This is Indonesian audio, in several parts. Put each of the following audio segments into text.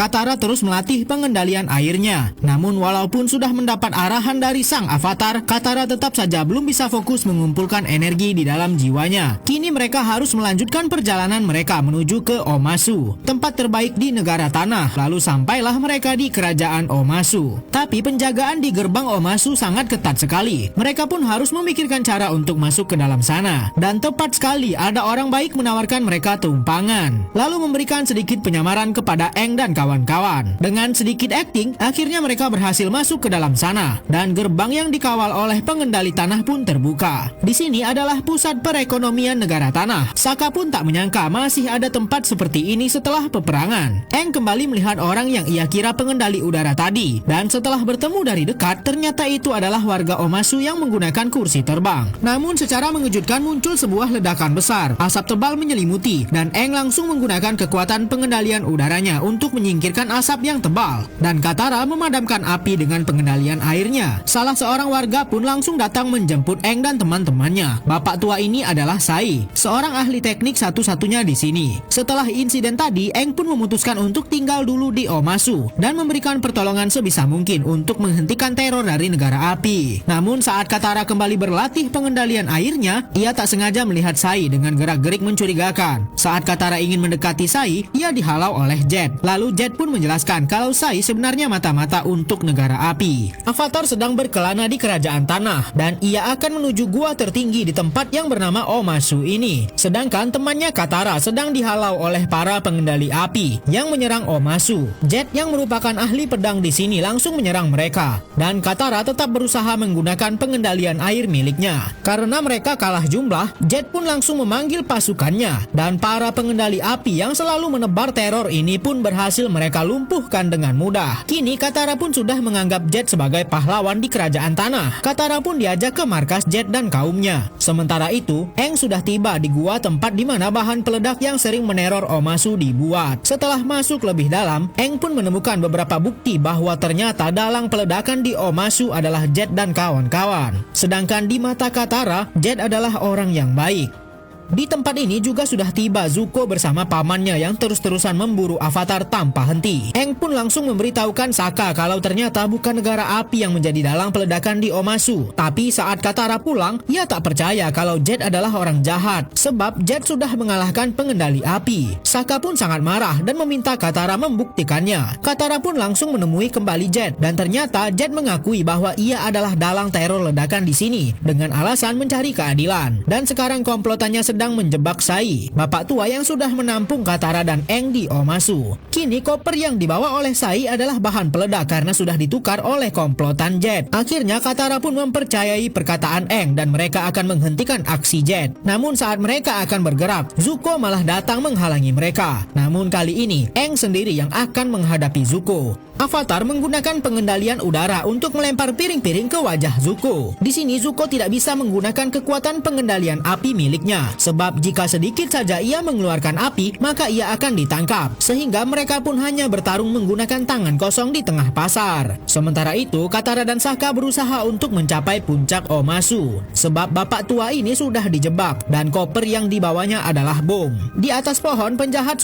Katara terus melatih pengendalian airnya. Namun walaupun sudah mendapat arahan dari sang avatar, Katara tetap saja belum bisa fokus mengumpulkan energi di dalam jiwanya. Kini mereka harus melanjutkan perjalanan mereka menuju ke Omasu, tempat terbaik di negara tanah. Lalu sampailah mereka di kerajaan Omasu. Tapi penjagaan di gerbang Omasu sangat ketat sekali. Mereka pun harus memikirkan cara untuk masuk ke dalam sana. Dan tepat sekali ada orang baik menawarkan mereka tumpangan, lalu memberikan sedikit penyamaran kepada Aang dan kawan-kawan. Dengan sedikit akting, akhirnya mereka berhasil masuk ke dalam sana. Dan gerbang yang dikawal oleh pengendali tanah pun terbuka. Di sini adalah pusat perekonomian negara tanah. Sokka pun tak menyangka masih ada tempat seperti ini setelah peperangan. Aang kembali melihat orang yang ia kira pengendali udara tadi. Dan setelah bertemu dari dekat, ternyata itu adalah warga Omasu yang menggunakan kursi terbang. Namun secara mengejutkan muncul sebuah ledakan besar. Asap tebal menyelimuti dan Aang langsung menggunakan kekuatan pengendalian udaranya untuk menyingkirkan asap yang tebal. Dan Katara memadamkan api dengan pengendalian airnya. Salah seorang warga pun langsung datang menjemput Aang dan teman-temannya. Bapak tua ini adalah Sai, seorang ahli teknik satu-satunya di sini. Setelah insiden tadi, Aang pun memutuskan untuk tinggal dulu di Omasu dan memberikan pertolongan sebisa mungkin untuk menghentikan teror dari negara api. Namun saat Katara kembali berlatih pengendalian airnya, ia tak sengaja melihat Sai dengan gerak-gerik mencurigakan. Saat Katara ingin mendekati Sai, ia dihalau oleh Jet. Lalu Jet pun menjelaskan kalau Sai sebenarnya mata-mata untuk negara api. Avatar sedang berkelana di kerajaan tanah dan ia akan menuju gua tertinggi di tempat yang bernama Omasu ini. Sedangkan temannya Katara sedang dihalau oleh para pengendali api yang menyerang Omasu. Jet yang merupakan ahli pedang di sini langsung menyerang mereka dan Katara tetap berusaha menggunakan pengendalian air miliknya. Karena mereka kalah jumlah, Jet pun langsung memanggil pasukannya dan para pengendali api yang selalu menebar teror ini pun berhasil mereka lumpuhkan dengan mudah. Kini Katara pun sudah menganggap Jet sebagai pahlawan di kerajaan tanah. Katara pun diajak ke markas Jet dan kaumnya. Sementara itu, Aang sudah tiba di gua tempat di mana bahan peledak yang sering meneror Omasu dibuat. Setelah masuk lebih dalam, Aang pun menemukan beberapa bukti bahwa ternyata dalang peledakan di Omasu adalah Jet dan kawan-kawan. Sedangkan di mata Katara, Jet adalah orang yang baik. Di tempat ini juga sudah tiba Zuko bersama pamannya yang terus-terusan memburu Avatar tanpa henti. Aang pun langsung memberitahukan Sokka kalau ternyata bukan negara api yang menjadi dalang peledakan di Omasu. Tapi saat Katara pulang, ia tak percaya kalau Jet adalah orang jahat, sebab Jet sudah mengalahkan pengendali api. Sokka pun sangat marah dan meminta Katara membuktikannya. Katara pun langsung menemui kembali Jet dan ternyata Jet mengakui bahwa ia adalah dalang teror ledakan di sini dengan alasan mencari keadilan. Dan sekarang komplotannya sedang menjebak Sai, bapak tua yang sudah menampung Katara dan Aang di Omasu. Kini koper yang dibawa oleh Sai adalah bahan peledak karena sudah ditukar oleh komplotan Jet. Akhirnya Katara pun mempercayai perkataan Aang dan mereka akan menghentikan aksi Jet. Namun saat mereka akan bergerak, Zuko malah datang menghalangi mereka. Namun kali ini Aang sendiri yang akan menghadapi Zuko. Avatar menggunakan pengendalian udara untuk melempar piring-piring ke wajah Zuko. Di sini Zuko tidak bisa menggunakan kekuatan pengendalian api miliknya, sebab jika sedikit saja ia mengeluarkan api, maka ia akan ditangkap. Sehingga mereka pun hanya bertarung menggunakan tangan kosong di tengah pasar. Sementara itu, Katara dan Sokka berusaha untuk mencapai puncak Omasu, sebab bapak tua ini sudah dijebak dan koper yang dibawanya adalah bom. Di atas pohon penjahat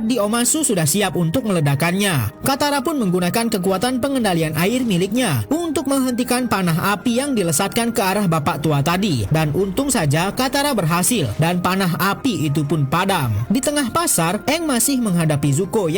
di Omasu sudah siap untuk meledakannya. Katara pun menggunakan kekuatan pengendalian air miliknya untuk menghentikan panah api yang dilesatkan ke arah bapak tua tadi. Dan untung saja Katara berhasil dan panah api itu pun padam. Di tengah pasar, Aang masih menghadapi Zuko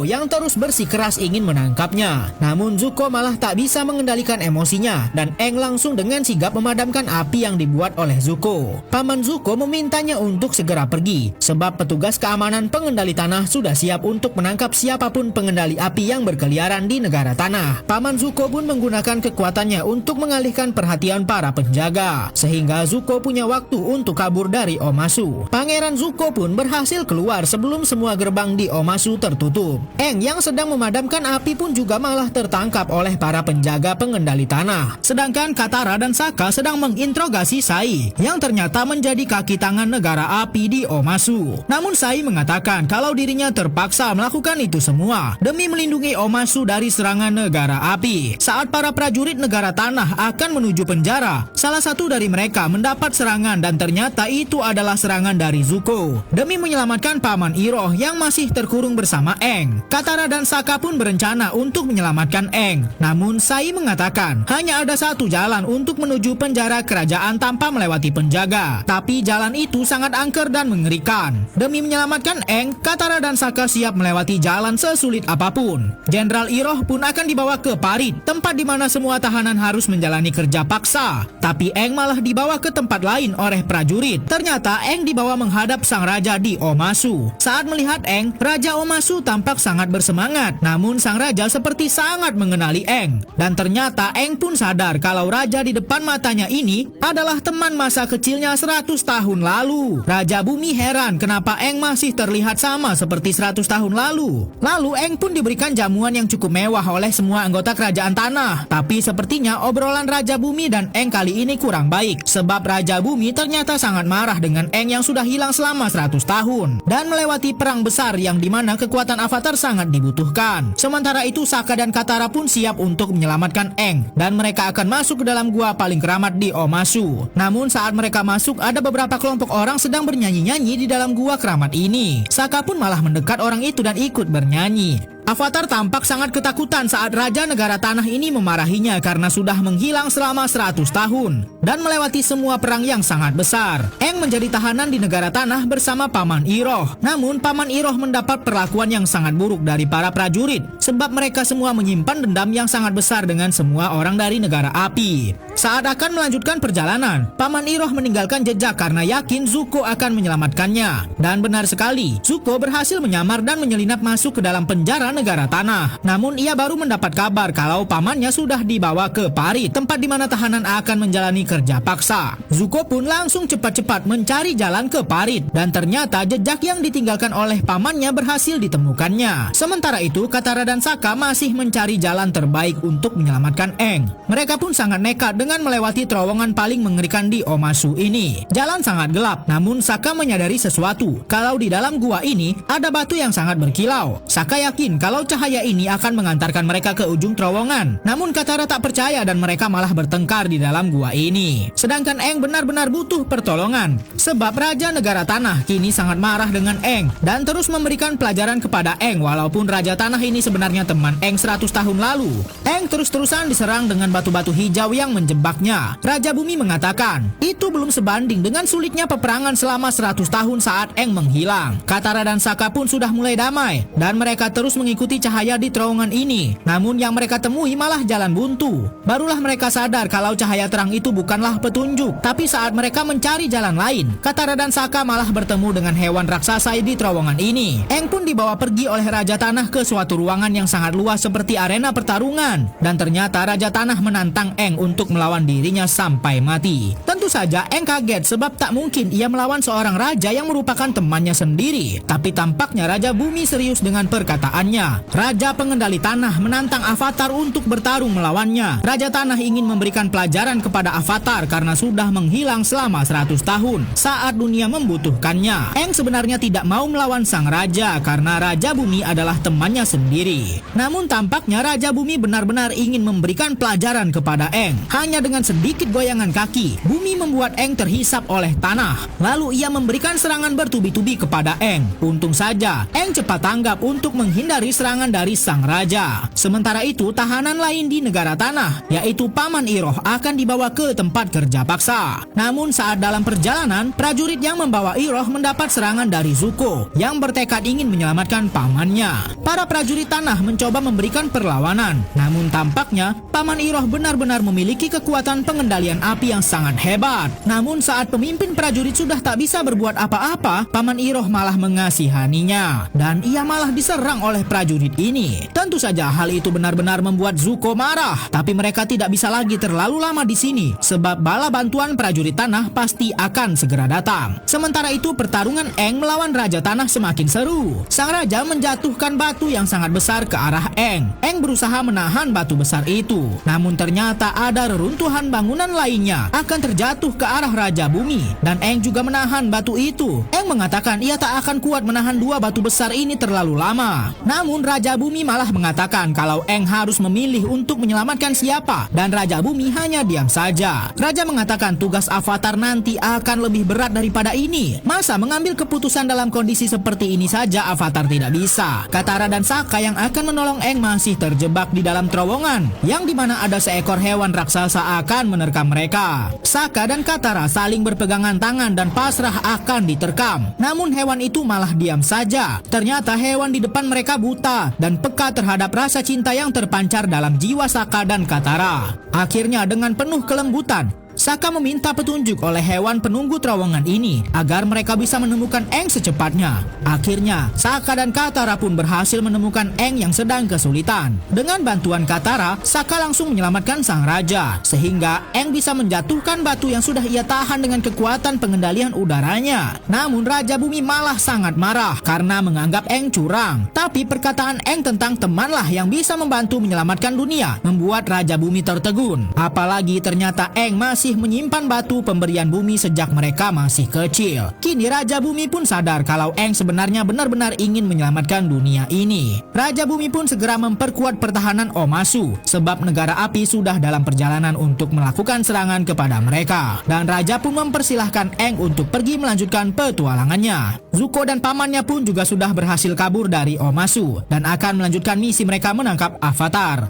yang terus bersikeras ingin menangkapnya. Namun Zuko malah tak bisa mengendalikan emosinya dan Aang langsung dengan sigap memadamkan api yang dibuat oleh Zuko. Paman Zuko memintanya untuk segera pergi sebab petugas keamanan pengendali tanah sudah siap untuk menangkap siapapun pengendali api yang berkeliaran di negara tanah. Paman Zuko pun menggunakan kekuatannya untuk mengalihkan perhatian para penjaga, sehingga Zuko punya waktu untuk kabur dari Omasu. Pangeran Zuko pun berhasil keluar sebelum semua gerbang di Omasu tertutup. Aang yang sedang memadamkan api pun juga malah tertangkap oleh para penjaga pengendali tanah. Sedangkan Katara dan Sokka sedang menginterogasi Sai yang ternyata menjadi kaki tangan negara api di Omasu. Namun Sai mengatakan mengatakan kalau dirinya terpaksa melakukan itu semua demi melindungi Omasu dari serangan negara api. Saat para prajurit negara tanah akan menuju penjara, salah satu dari mereka mendapat serangan dan ternyata itu adalah serangan dari Zuko. Demi menyelamatkan Paman Iroh yang masih terkurung bersama Aang, Katara dan Sokka pun berencana untuk menyelamatkan Aang. Namun Sai mengatakan hanya ada satu jalan untuk menuju penjara kerajaan tanpa melewati penjaga. Tapi jalan itu sangat angker dan mengerikan. Demi menyelamatkan Aang, Katara dan Sokka siap melewati jalan sesulit apapun. Jenderal Iroh pun akan dibawa ke Parit, tempat di mana semua tahanan harus menjalani kerja paksa. Tapi Aang malah dibawa ke tempat lain oleh prajurit. Ternyata Aang dibawa menghadap sang raja di Omasu. Saat melihat Aang, Raja Omasu tampak sangat bersemangat. Namun sang raja seperti sangat mengenali Aang. Dan ternyata Aang pun sadar kalau raja di depan matanya ini adalah teman masa kecilnya 100 tahun lalu. Raja Bumi heran kenapa Aang masih terlihat sama seperti 100 tahun lalu. Lalu Aang pun diberikan jamuan yang cukup mewah oleh semua anggota kerajaan tanah. Tapi sepertinya obrolan Raja Bumi dan Aang kali ini kurang baik. Sebab Raja Bumi ternyata sangat marah dengan Aang yang sudah hilang selama 100 tahun. Dan melewati perang besar yang dimana kekuatan Avatar sangat dibutuhkan. Sementara itu Sokka dan Katara pun siap untuk menyelamatkan Aang. Dan mereka akan masuk ke dalam gua paling keramat di Omasu. Namun saat mereka masuk ada beberapa kelompok orang sedang bernyanyi-nyanyi di dalam gua keramat ini. Sokka pun malah mendekat orang itu dan ikut bernyanyi. Avatar tampak sangat ketakutan saat Raja Negara Tanah ini memarahinya karena sudah menghilang selama 100 tahun dan melewati semua perang yang sangat besar. Aang menjadi tahanan di Negara Tanah bersama Paman Iroh. Namun Paman Iroh mendapat perlakuan yang sangat buruk dari para prajurit sebab mereka semua menyimpan dendam yang sangat besar dengan semua orang dari Negara Api. Saat akan melanjutkan perjalanan, Paman Iroh meninggalkan jejak karena yakin Zuko akan menyelamatkannya. Dan benar sekali, Zuko berhasil menyamar dan menyelinap masuk ke dalam penjara Negara Tanah. Namun ia baru mendapat kabar kalau pamannya sudah dibawa ke Parit, tempat di mana tahanan akan menjalani kerja paksa. Zuko pun langsung cepat-cepat mencari jalan ke Parit dan ternyata jejak yang ditinggalkan oleh pamannya berhasil ditemukannya. Sementara itu, Katara dan Sokka masih mencari jalan terbaik untuk menyelamatkan Aang. Mereka pun sangat nekat dengan melewati terowongan paling mengerikan di Omasu ini. Jalan sangat gelap, namun Sokka menyadari sesuatu, kalau di dalam gua ini ada batu yang sangat berkilau. Sokka yakin kalau cahaya ini akan mengantarkan mereka ke ujung terowongan. Namun Katara tak percaya dan mereka malah bertengkar di dalam gua ini. Sedangkan Aang benar-benar butuh pertolongan sebab Raja Negara Tanah kini sangat marah dengan Aang dan terus memberikan pelajaran kepada Aang walaupun Raja Tanah ini sebenarnya teman Aang 100 tahun lalu. Aang terus-terusan diserang dengan batu-batu hijau yang menjebaknya. Raja Bumi mengatakan itu belum sebanding dengan sulitnya peperangan selama 100 tahun saat Aang menghilang. Katara dan Sokka pun sudah mulai damai dan mereka terus mengikuti cahaya di terowongan ini. Namun yang mereka temui malah jalan buntu. Barulah mereka sadar kalau cahaya terang itu bukanlah petunjuk. Tapi saat mereka mencari jalan lain, Katara dan Sokka malah bertemu dengan hewan raksasa di terowongan ini. Aang pun dibawa pergi oleh Raja Tanah ke suatu ruangan yang sangat luas seperti arena pertarungan. Dan ternyata Raja Tanah menantang Aang untuk melawan dirinya sampai mati. Tentu saja Aang kaget sebab tak mungkin ia melawan seorang raja yang merupakan temannya sendiri. Tapi tampaknya Raja Bumi serius dengan perkataannya. Raja pengendali tanah menantang Avatar untuk bertarung melawannya. Raja Tanah ingin memberikan pelajaran kepada Avatar karena sudah menghilang selama 100 tahun saat dunia membutuhkannya. Aang sebenarnya tidak mau melawan sang raja karena Raja Bumi adalah temannya sendiri. Namun tampaknya Raja Bumi benar-benar ingin memberikan pelajaran kepada Aang. Hanya dengan sedikit goyangan kaki, Bumi membuat Aang terhisap oleh tanah. Lalu ia memberikan serangan bertubi-tubi kepada Aang. Untung saja Aang cepat tanggap untuk menghindari serangan dari sang raja. Sementara itu, tahanan lain di Negara Tanah, yaitu Paman Iroh, akan dibawa ke tempat kerja paksa. Namun saat dalam perjalanan, prajurit yang membawa Iroh mendapat serangan dari Zuko yang bertekad ingin menyelamatkan pamannya. Para prajurit tanah mencoba memberikan perlawanan. Namun tampaknya Paman Iroh benar-benar memiliki kekuatan pengendalian api yang sangat hebat. Namun saat pemimpin prajurit sudah tak bisa berbuat apa-apa, Paman Iroh malah mengasihaninya dan ia malah diserang oleh prajurit ini. Tentu saja hal itu benar-benar membuat Zuko marah, tapi mereka tidak bisa lagi terlalu lama di sini sebab sebab bala bantuan prajurit tanah pasti akan segera datang. Sementara itu pertarungan Aang melawan Raja Tanah semakin seru. Sang Raja menjatuhkan batu yang sangat besar ke arah Aang. Aang berusaha menahan batu besar itu. Namun ternyata ada reruntuhan bangunan lainnya akan terjatuh ke arah Raja Bumi. Dan Aang juga menahan batu itu. Aang mengatakan ia tak akan kuat menahan dua batu besar ini terlalu lama. Namun Raja Bumi malah mengatakan kalau Aang harus memilih untuk menyelamatkan siapa. Dan Raja Bumi hanya diam saja. Raja mengatakan tugas Avatar nanti akan lebih berat daripada ini. Masa mengambil keputusan dalam kondisi seperti ini saja Avatar tidak bisa. Katara dan Sokka yang akan menolong Aang masih terjebak di dalam terowongan, yang dimana ada seekor hewan raksasa akan menerkam mereka. Sokka dan Katara saling berpegangan tangan dan pasrah akan diterkam. Namun hewan itu malah diam saja. Ternyata hewan di depan mereka buta dan peka terhadap rasa cinta yang terpancar dalam jiwa Sokka dan Katara. Akhirnya dengan penuh kelembutan, Sokka meminta petunjuk oleh hewan penunggu terowongan ini agar mereka bisa menemukan Aang secepatnya. Akhirnya, Sokka dan Katara pun berhasil menemukan Aang yang sedang kesulitan. Dengan bantuan Katara, Sokka langsung menyelamatkan sang raja, sehingga Aang bisa menjatuhkan batu yang sudah ia tahan dengan kekuatan pengendalian udaranya. Namun Raja Bumi malah sangat marah karena menganggap Aang curang. Tapi perkataan Aang tentang temanlah yang bisa membantu menyelamatkan dunia membuat Raja Bumi tertegun. Apalagi ternyata Aang masih menyimpan batu pemberian bumi sejak mereka masih kecil. Kini Raja Bumi pun sadar kalau Aang sebenarnya benar-benar ingin menyelamatkan dunia ini. Raja Bumi pun segera memperkuat pertahanan Omasu, sebab negara api sudah dalam perjalanan untuk melakukan serangan kepada mereka. Dan Raja pun mempersilahkan Aang untuk pergi melanjutkan petualangannya. Zuko dan pamannya pun juga sudah berhasil kabur dari Omasu dan akan melanjutkan misi mereka menangkap Avatar.